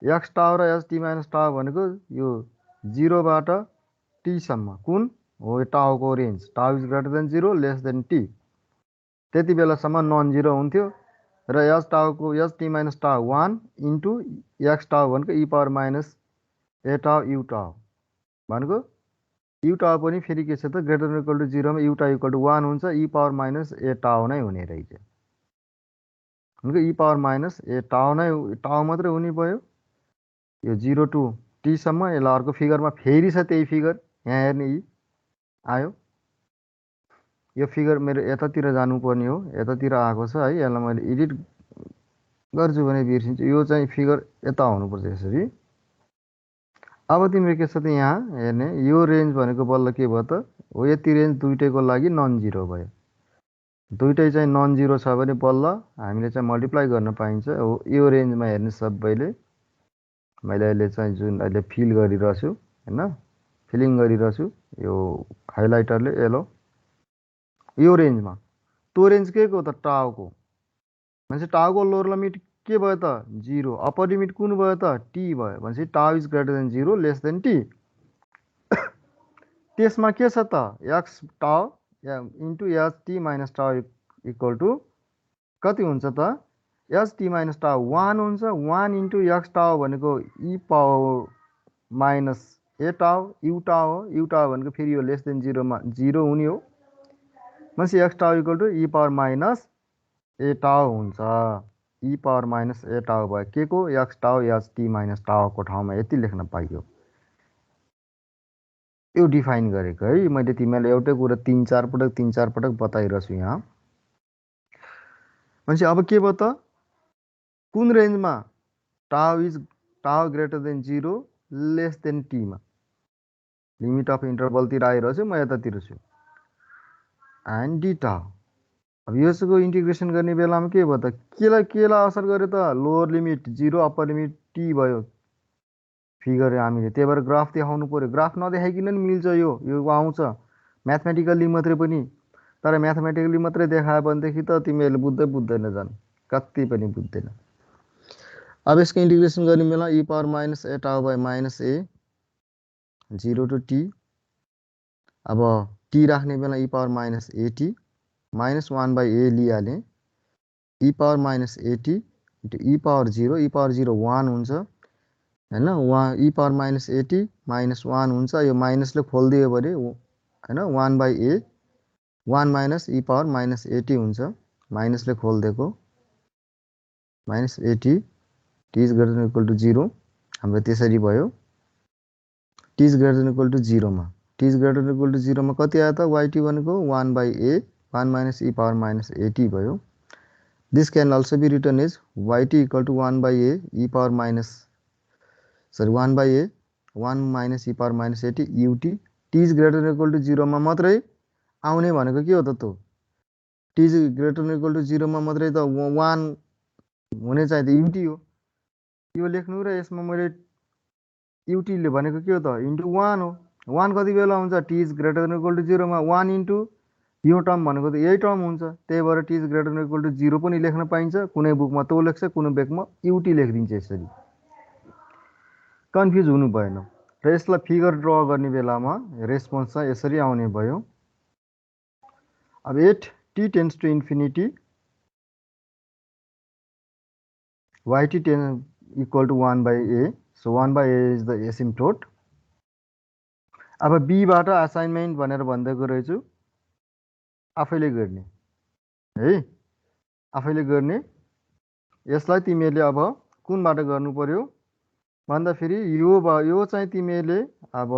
एक्स टाउ र एच टी माइनस टाउ भनेको यो 0बाट टी सम्म कुन हो टाउको रेन्ज, टाउ is greater than 0 less than T, त्यति बेलासम्म नन जिरो हुन्थ्यो। र एच टी माइनस टाउ 1 इन्टु एक्स टाउ भनेको ई पावर माइनस ए टाउ यु टाउ भनेको यु टाउ पनि फेरि के छ त ग्रेटर देन इक्वल टु 0 मा यु टाउ इक्वल टु 1 हुन्छ, ई पावर माइनस ए टाउ नै हुने रहेछ। भनेको ई पावर माइनस ए टाउ नै, टाउ मात्रै हुने भयो। यो 0 टु टी सम्म। यसलाई अर्को फिगरमा फेरि छ त्यही फिगर, यहाँ हेर्ने आयो। यो फिगर मेरो यतातिर जानुपर्ने हो, यतातिर आएको छ है, यसलाई मैले एडिट गर्छु भने बिर्सिन्छु। यो चाहिँ फिगर यता हुनुपर्छ यसरी। अब तिम्रो के छ त यहाँ हेर्ने, यो रेन्ज भनेको बल्ल के भयो त हो, यति रेन्ज दुइटैको लागि नन जिरो भयो। दुइटै चाहिँ नन जिरो छ भने बल्ल हामीले चाहिँ मल्टिप्लाई गर्न पाइन्छ हो। यो रेन्जमा हेर्ने सबैले, मैले अहिले चाहिँ जुन अहिले फिल गरिरहेको छु होइन, फिलिङ गरिरहेको छु यो हाइलाइटरले येलो, यो रेन्जमा। त्यो रेन्ज के को त टाउको, भनेपछि टाउको लोअर लिमिट के भयो त 0, अप्पर लिमिट कुन भयो त टी भयो, भनेपछि टाउ is greater than 0 less than T. त्यसमा के छ त एक्स टाउ इन्टु एच टी माइनस टाउ इक्वल टु कति हुन्छ त एच टी माइनस टाउ 1 हुन्छ, 1 इन्टु एक्स टाउ भनेको ई पावर माइनस ए टाउ यु टाउ हो, यु टाउ भनेको फेरि यो लेस देन 0 मा 0 हुने हो, भनेपछि x tau equal to e power minus a tau हुन्छ। ई पावर माइनस ए टाउ भयो के को x tau h T minus टाउको ठाउँमा यति लेख्न पाइयो। यो डिफाइन गरेको है मैले, तिमीलाई एउटै कुरा 3-4 पटक बताइरहेको छु यहाँ। भनेपछि अब के भयो त कुन रेन्जमा टाउ ग्रेटर देन 0 लेस देन टीमा, लिमिट अफ इन्टरभलतिर आइरहेको छु म, यतातिर छु एन्ड डी टाउ। अब यसको इन्टिग्रेसन गर्ने बेलामा के भयो त केलाई असर गर्यो त lower limit 0 upper limit T भयो फिगर हामीले, त्यही भएर ग्राफ देखाउनु पर्यो। ग्राफ नदेखाइकन नि मिल्छ, यो आउँछ म्याथमेटिकल्ली मात्रै पनि, तर म्याथमेटिकल्ली मात्रै देखायो भनेदेखि त तिमीहरूले बुझ्दैन झन्, कति पनि बुझ्दैन। अब यसको इन्टिग्रेसन गर्ने बेला e power minus a tau by minus a 0 to t, अब टी राख्ने बेला e power minus a t minus 1 by a लिइहालेँ, e power minus a t into e power 0, e power 0 1 हुन्छ होइन, e power minus a t minus 1 हुन्छ, यो माइनसले खोलिदियो भने होइन 1 by a 1 minus e power minus a t हुन्छ, माइनसले खोलिदिएको minus a t, t is greater than equal to 0 हाम्रो त्यसरी भयो। T is greater than equal to 0 मा, t is greater than equal to 0 मा कति आयो त वाइटी भनेको 1 by a 1 minus e power minus a t भयो। This can also be written is y t equal to 1 by a e power minus sorry 1/a 1 minus e power minus a t u t t is greater than equal to 0 मा मात्रै आउने भनेको के हो त त्यो T is greater than equal to 0 मा मात्रै त 1 हुने चाहिँ त युटी हो यो लेख्नु र यसमा मैले युटीले भनेको के हो त इन्टु 1 हो 1 कति बेला हुन्छ T is greater than equal to 0 मा 1 इन्टु यो टर्म भनेको त यही टर्म हुन्छ त्यही भएर T is greater than equal to 0 पनि लेख्न पाइन्छ कुनै बुकमा त्यो लेख्छ कुनै बुकमा युटी लेखिदिन्छ यसरी कन्फ्युज हुनु भएन र यसलाई फिगर ड्र गर्ने बेलामा रेस्पोन्स चाहिँ यसरी आउने भयो अब at T tends to infinity yt equal to 1/a so 1/a is the asymptote अब b बाट असाइनमेन्ट भनेर भन्दैको रहेछु आफैले गर्ने है आफैले गर्ने यसलाई तिमीहरूले अब कुनबाट गर्नु पर्यो भन्दा फेरि यो चाहिँ तिमीहरूले अब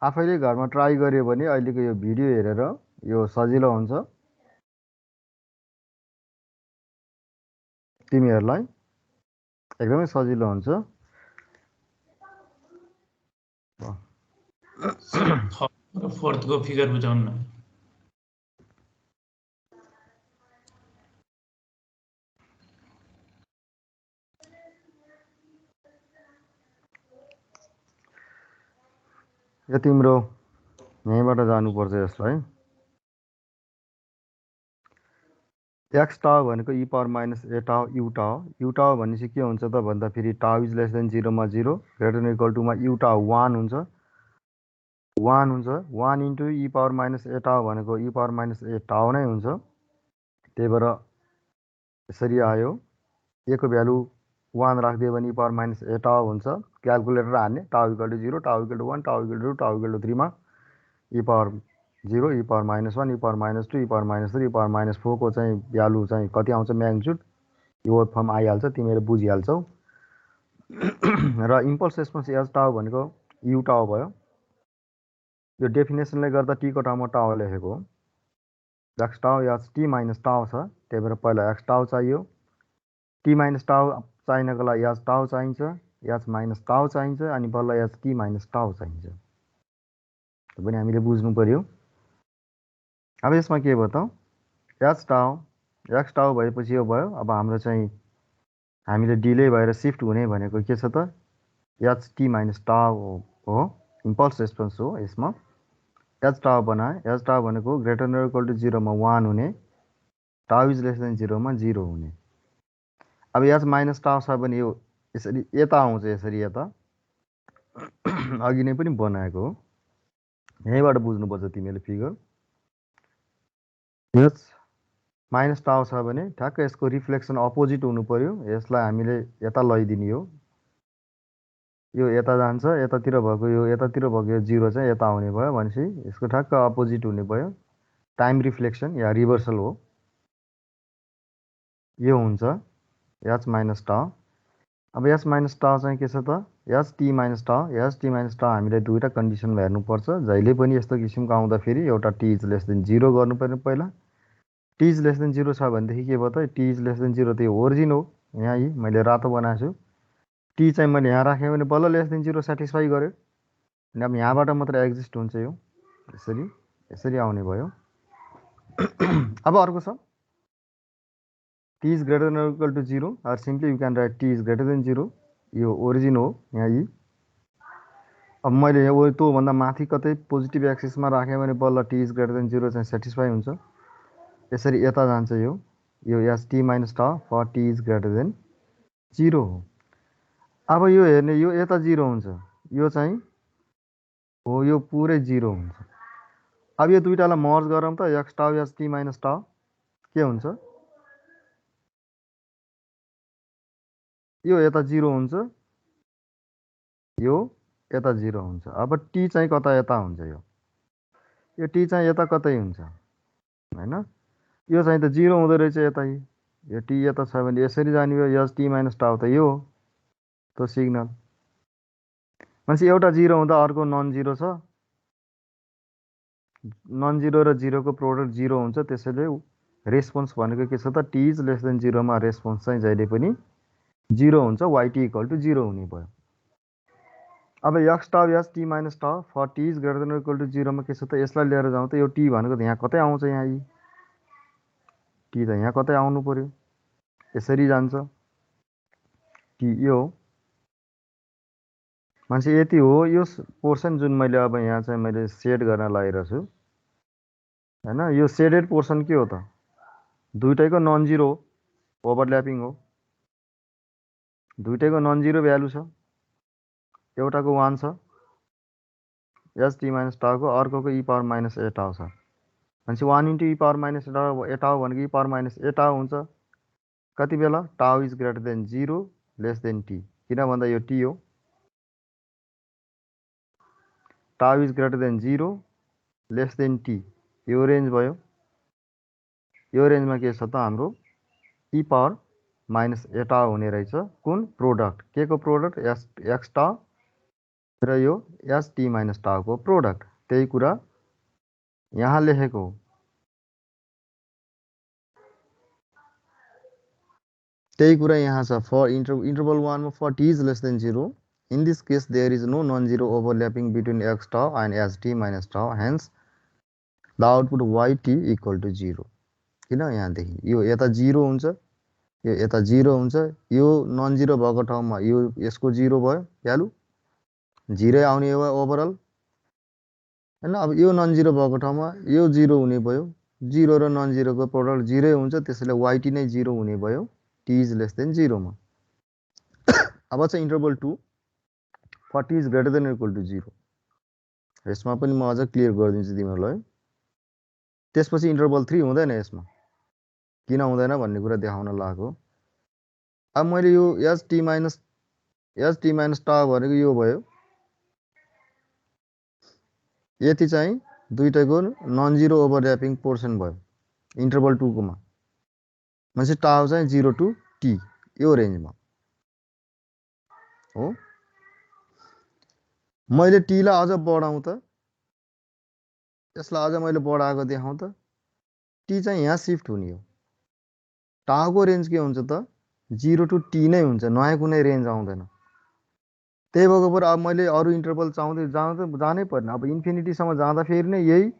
आफैले घरमा ट्राई गर्यो भने अहिलेको यो भिडियो हेरेर यो सजिलो हुन्छ तिमीहरूलाई एकदमै सजिलो हुन्छ फोर्थ को फिगर बुझाउन यो तिम्रो यहीँबाट जानुपर्छ यसलाई एक्स टाउ भनेको ई पावर माइनस ए टाउ यु टाउ भनेपछि के हुन्छ त भन्दा फेरि टाउ इज लेस देन 0 मा 0 ग्रेटर देन इक्वल टु मा यु टाउ 1 हुन्छ 1 into e power minus a टाउ भनेको ई पावर माइनस ए टाउ नै हुन्छ त्यही भएर यसरी आयो ए को भ्यालु 1 राखिदियो भने ई पावर माइनस ए टाउ हुन्छ क्यालकुलेटर हान्ने टाउ इक्वल टु 0 टाउ इक्वल टु 1 टाउ इक्वल टु 2 टाउ इक्वल टु 3 मा ई पावर 0 ई पावर -1 ई पावर -2 ई पावर -3 ई पावर -4 को चाहिँ भ्यालु चाहिँ कति आउँछ म्याग्निट्युड यो फर्म आइहाल्छ तिमीहरू बुझिहाल्छौ र इम्पल्स रेस्पोन्स एज टाउ भनेको यु टाउ भयो यो डेफिनेसनले गर्दा टी को ठाउँमा टाउ लेखेको हो एक्स टाउ एज टी माइनस टाउ छ त्यही भएर पहिला एक्स टाउ चाहियो टी माइनस टाउ चाहिनको लागि एज टाउ चाहिन्छ एज माइनस टाउ चाहिन्छ अनि बल्ल एज टी माइनस टाउ चाहिन्छ त्यो पनि हामीले बुझ्नु पर्यो अब यसमा के भयो त एक्स टाउ भएपछि यो भयो अब हाम्रो चाहिँ हामीले डिले भएर सिफ्ट हुने भनेको के छ त एच टी माइनस टाउ हो इम्पल्स रेस्पोन्स हो यसमा एच टाउ बनाए एच टाउ भनेको ग्रेटर देन इक्वल टु 0 मा 1 हुने टाउ इज लेस देन 0 मा 0 हुने अब एच माइनस टाउ छ भने यो यसरी यता आउँछ यसरी यता अघि नै पनि बनाएको हो यहीँबाट बुझ्नुपर्छ तिमीले फिगर एच माइनस टाउ छ भने ठ्याक्क यसको रिफ्लेक्सन अपोजिट हुनु पर्यो यसलाई हामीले यता लैदिने हो यो यता जान्छ यतातिर भएको यो यतातिर भएको यो 0 चाहिँ यता आउने भयो भनेपछि यसको ठ्याक्क अपोजिट हुने भयो टाइम रिफ्लेक्सन या रिभर्सल हो यो हुन्छ एच माइनस टाउ अब एच माइनस टाउ चाहिँ के छ त एच टी माइनस टाउ हामीले दुईवटा कन्डिसनमा हेर्नुपर्छ जहिले पनि यस्तो किसिमको आउँदाखेरि एउटा टी इज लेस देन 0 गर्नु पर्ने पहिला टी इज लेस देन 0 छ भनेदेखि के भयो त टी इज लेस देन 0 त यो ओरिजिन हो यहाँ यी मैले रातो बनाएको छु टी चाहिँ मैले यहाँ राखेँ भने बल्ल लेस देन 0 सेटिस्फाई गर्यो अनि अब यहाँबाट मात्र एक्जिस्ट हुन्छ यो यसरी यसरी आउने भयो अब अर्को छ T is greater than equal to 0 or simply you can write T is greater than 0 यो ओरिजिन हो यहाँ यी अब मैले यो त्योभन्दा माथि कतै पोजिटिभ एक्सिसमा राखेँ भने बल्ल टी इज ग्रेटर देन 0 चाहिँ सेटिस्फाई हुन्छ यसरी यता जान्छ यो S T minus tau for T is greater than 0 हो अब यो हेर्ने यो यता 0 हुन्छ यो चाहिँ हो यो पुरै 0 हुन्छ अब यो दुईटालाई मर्ज गरौँ त x tau S T minus टाउ के हुन्छ यो यता 0 हुन्छ यो यता 0 हुन्छ अब टी चाहिँ कता यता हुन्छ यो टी चाहिँ यता कतै हुन्छ हैन यो चाहिँ त 0 हुँदो रहेछ यता यो टी यता छ भने यसरी जाने भयो एस टी माइनस टाउ त यो हो त्यो सिग्नल भनेपछि एउटा 0 हुँदा अर्को नन 0 छ नन 0 र 0 को प्रोडक्ट 0 हुन्छ त्यसैले रेस्पोन्स भनेको के छ त टी इज लेस देन 0 मा रेस्पोन्स चाहिँ जहिले पनि 0 हुन्छ yt इक्वल टु 0 हुने भयो अब X tau S T minus tau for T is greater than equal to 0 मा के छ त यसलाई लिएर जाउँ त यो टी भनेको त यहाँ कतै आउँछ यहाँ यी टी त यहाँ कतै आउनु पर्यो यसरी जान्छ टी यो मान्छे यति हो यो पोर्सन जुन मैले अब यहाँ चाहिँ मैले सेड गर्न लागिरहेको छु हैन यो सेडेड पोर्सन के हो त दुईटैको नन जिरो ओभरल्यापिङ हो दुईटैको नन जिरो भ्यालु छ एउटाको 1 छ एस टी माइनस टाउको अर्कोको ई पावर माइनस ए टाउ छ भनेपछि 1 into e power minus a टाउ भनेको ई पावर माइनस ए टाउ हुन्छ कति बेला टाउ is greater than 0 less than T किन भन्दा यो टी हो टाउ is greater than 0 less than T यो रेन्ज भयो यो रेन्जमा के छ त हाम्रो ई पावर माइनस ए टाउ हुने रहेछ कुन प्रोडक्ट के को प्रोडक्ट एक्स टाउ र यो एस टी माइनस टाउको प्रोडक्ट त्यही कुरा यहाँ लेखेको हो त्यही कुरा यहाँ छ फर इन्टरभल 1 मा for T is less than 0 in this case there is no non-zero overlapping between x tau and st minus tau hence the output yt equal to 0 किन यहाँदेखि यो यता 0 हुन्छ यो यता 0 हुन्छ यो नन जिरो भएको ठाउँमा यो यसको 0 भयो भ्यालु 0 आउने हो ओभरअल हैन अब यो नन जिरो भएको ठाउँमा यो 0 हुने भयो 0 र नन जिरोको प्रोडक्ट 0 हुन्छ त्यसैले yt नै 0 हुने भयो t इज लेस देन 0 मा अब चाहिँ interval 2 for t is greater than or equal to 0 यसमा पनि म अझ क्लियर गरिदिन्छु तिमीहरूलाई त्यसपछि इन्टरभल 3 हुँदैन यसमा किन हुँदैन भन्ने कुरा देखाउन लागेको अब मैले यो एस टी माइनस टाउ भनेको यो भयो यति चाहिँ दुईटैको नन जिरो ओभरल्यापिङ पोर्सन भयो इन्टरभल 2 कोमा भनेपछि टाउ चाहिँ 0 टु टी यो रेन्जमा हो मैले टी लाई अझ बढाउँ त यसलाई अझ मैले बढाएको देखाउँ त टी चाहिँ यहाँ सिफ्ट हुने हो टाउको रेन्ज के हुन्छ त 0 टु टी नै हुन्छ नयाँ कुनै रेन्ज आउँदैन त्यही भएको पर अब मैले अरू इन्टरभल जानै पर्ने अब इन्फिनिटीसम्म जाँदा फेरि नै यही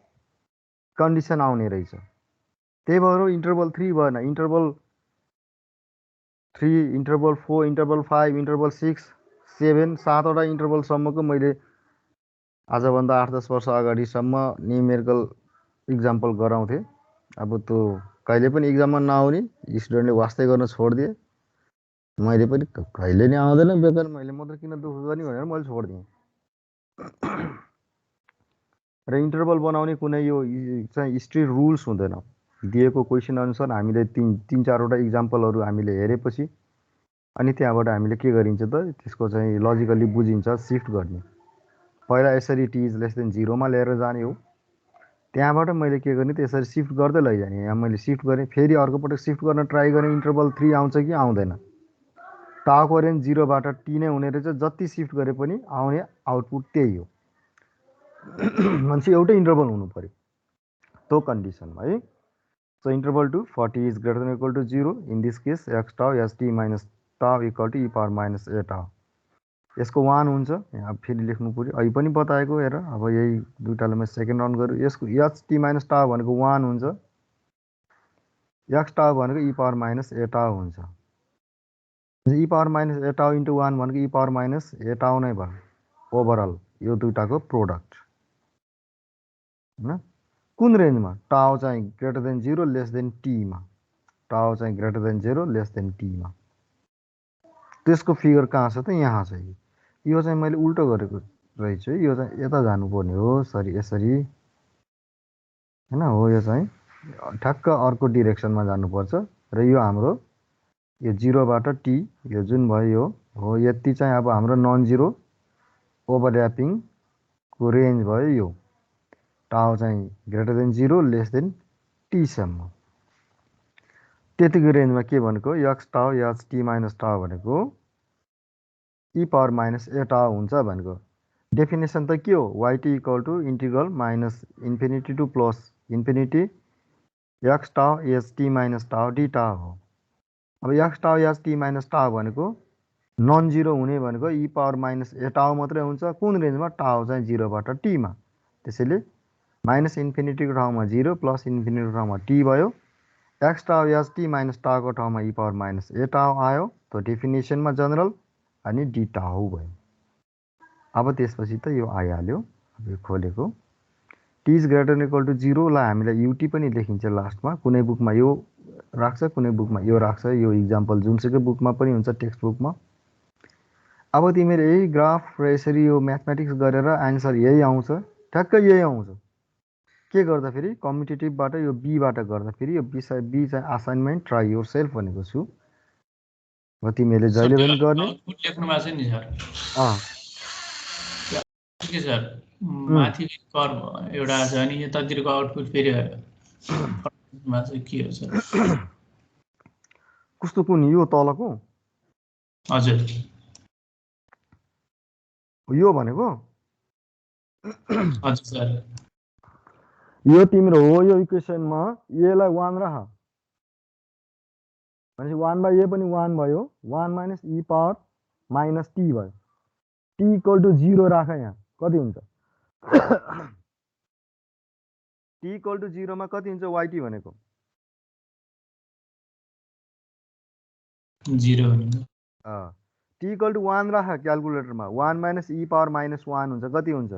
कन्डिसन आउने रहेछ त्यही भएर इन्टरभल 3 भएन इन्टरभल 3 इन्टरभल 4 इन्टरभल 5 इन्टरभल 6 7 7वटा इन्टरभलसम्मको मैले आजभन्दा 8-10 वर्ष अगाडिसम्म न्युमेरिकल इक्जाम्पल गराउँथेँ अब त्यो कहिले पनि इक्जाममा नआउने स्टुडेन्टले वास्तै गर्न छोडिदिए मैले पनि कहिले नि आउँदैन बेकार मैले मात्र किन दुःख गर्ने भनेर मैले छोडिदिएँ र इन्टरभल बनाउने कुनै यो चाहिँ स्ट्रिक्ट रुल्स हुँदैन दिएको क्वेसन अनुसार हामीले तीन चारवटा इक्जाम्पलहरू हामीले हेरेपछि अनि त्यहाँबाट हामीले के गरिन्छ त त्यसको चाहिँ लजिकली बुझिन्छ सिफ्ट गर्ने पहिला यसरी टी इज लेस देन 0 मा लिएर जाने हो त्यहाँबाट मैले के गर्ने त्यसरी सिफ्ट गर्दै लैजाने यहाँ मैले सिफ्ट गरेँ फेरि अर्को पटक सिफ्ट गर्न ट्राई गरेँ इन्टरभल 3 आउँछ कि आउँदैन टाउको रेन्ज 0 बाट टी नै हुने रहेछ जति सिफ्ट गरे पनि आउने आउटपुट त्यही हो भनेपछि एउटै इन्टरभल हुनु पर्यो त्यो कन्डिसनमा है so interval 2 for t is greater than or equal to 0 in this case x tau st minus tau equal to e power minus a tau यसको 1 हुन्छ यहाँ फेरि लेख्नु पर्यो अहिले पनि बताएको हेर अब यही दुईटालाई म सेकेन्ड राउन्ड गर्छु यसको st माइनस टाउ भनेको 1 हुन्छ x टाउ भनेको e पावर माइनस a टाउ हुन्छ e पावर माइनस a टाउ इन्टु 1 भनेको e पावर माइनस a टाउ नै भयो ओभरअल यो दुईटाको प्रोडक्ट हैन कुन रेन्जमा टाउ चाहिँ greater than 0 less than T मा टाउ चाहिँ greater than 0 less than T मा त्यसको फिगर कहाँ छ त यहाँ छ यो चाहिँ मैले उल्टो गरेको रहेछु यो चाहिँ यता जानुपर्ने हो सरी यसरी हैन हो यो चाहिँ ठ्याक्क अर्को डिरेक्सनमा जानुपर्छ र यो हाम्रो यो 0 बाट टी यो जुन भयो यो हो यति चाहिँ अब हाम्रो नन जिरो ओभरल्यापिङ को रेन्ज भयो यो टाउ चाहिँ greater than 0 less than T सम्म त्यतिको रेन्जमा के भनेको x tau h T minus टाउ भनेको ई पावर माइनस ए टाउ हुन्छ भनेको डेफिनेसन त के हो y t equal to integral minus infinity to plus infinity x tau h T minus tau d tau हो अब X tau h T minus टाउ भनेको नन जिरो हुने भनेको ई पावर माइनस ए टाउ मात्रै हुन्छ। कुन रेन्जमा? टाउ चाहिँ 0 बाट t मा। त्यसैले माइनस इन्फिनिटीको ठाउँमा 0 प्लस इन्फिनिटीको ठाउँमा t भयो। X tau S T minus टाउको ठाउँमा ई पावर माइनस ए टाउ आयो। त्यो डेफिनेसनमा जनरल अनि डी टाउ भयो। अब त्यसपछि त यो आइहाल्यो। अब यो खोलेको T is greater than equal to 0 लाई हामीलाई युटी पनि लेखिन्छ लास्टमा। कुनै बुकमा यो राख्छ, कुनै बुकमा यो राख्छ। यो इक्जाम्पल जुनसुकै बुकमा पनि हुन्छ, टेक्स्ट बुकमा। अब तिमीहरू यही ग्राफ र यसरी यो म्याथमेटिक्स गरेर एन्सर यही आउँछ, ठ्याक्कै यही आउँछ। के गर्दाखेरि कम्पिटेटिभबाट यो बीबाट गर्दाखेरि यो बी चाहिँ असाइनमेन्ट ट्राई योर सेल्फ भनेको छु। अब तिमीहरूले जहिले पनि गर्ने। आउटपुट लेख्नु भएको छ नि सर। के सर माथि कर्व एउटा छ अनि यतातिरको आउटपुट फेरि मा चाहिँ के हो सर? कस्तो कुन? यो तलको? हजुर यो भनेको हजुर सर। यो तिम्रो हो। यो इक्वेसनमा एलाई 1 राख भनेपछि 1/a पनि 1 भयो। 1 minus e power minus T भयो। टी इक्वल टु 0 राख। यहाँ कति हुन्छ? टी इक्वल टु 0 मा कति हुन्छ? वाइटी भनेको 0 टी इक्वल टु 1 राख क्यालकुलेटरमा। 1 माइनस ई पावर माइनस 1 हुन्छ। कति हुन्छ?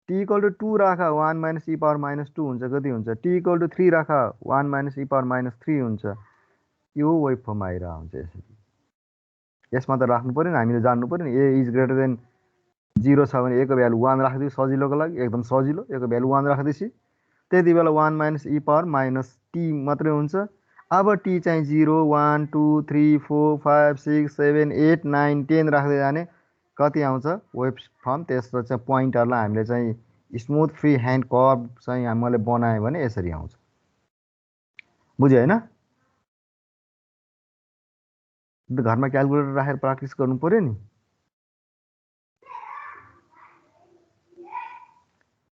टी इक्वल टु 2 राख। 1 माइनस ई पावर माइनस 2 हुन्छ। कति हुन्छ? टी इक्वल टु 3 राख। 1 माइनस ई पावर माइनस 3 हुन्छ। यो वेभ फर्म आइरहेको हुन्छ यसरी। यसमा त राख्नु पऱ्यो नि, हामीले जान्नु पऱ्यो नि। ए इज ग्रेटर देन 0 छ भने एको भ्यालु 1 राखिदियो सजिलोको लागि, एकदम सजिलो। एको भ्यालु 1 राखिदिएपछि त्यति बेला 1 minus e power minus T मात्रै हुन्छ। अब टी चाहिँ 0 1 2 3 4 5 6 7 8 9 10 राख्दै जाने कति आउँछ वेभ फर्म। त्यसको चाहिँ पोइन्टहरूलाई हामीले चाहिँ स्मुथ फ्री ह्यान्ड कर्भ चाहिँ हामीले बनायो भने यसरी आउँछ। बुझ्यो होइन? घरमा क्यालकुलेटर राखेर प्र्याक्टिस गर्नु पर्यो नि।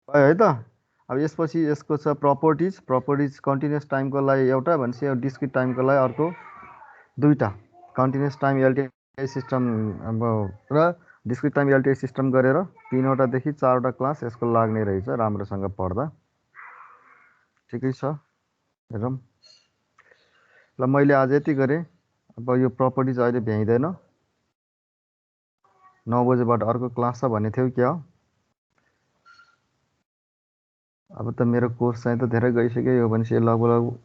भयो है त। अब यसपछि यसको छ प्रपर्टिज। प्रपर्टिज कन्टिन्युस टाइमको लागि एउटा भनेपछि डिस्क्रिट टाइमको लागि अर्को दुईटा। कन्टिन्युस टाइम एलटिआई सिस्टम अब र डिस्क्रिट टाइम एलटिआई सिस्टम गरेर 3वटादेखि 4वटा क्लास यसको लाग्ने रहेछ राम्रोसँग पढ्दा। ठिकै छ, हेरौँ ल। मैले आज यति गरेँ। अब यो प्रपर्टिज अहिले भ्याइँदैन। 9 बजेबाट अर्को क्लास छ भन्ने थियो क्या? अब त मेरो कोर्स चाहिँ त धेरै गइसक्यो। यो भनेपछि लगभग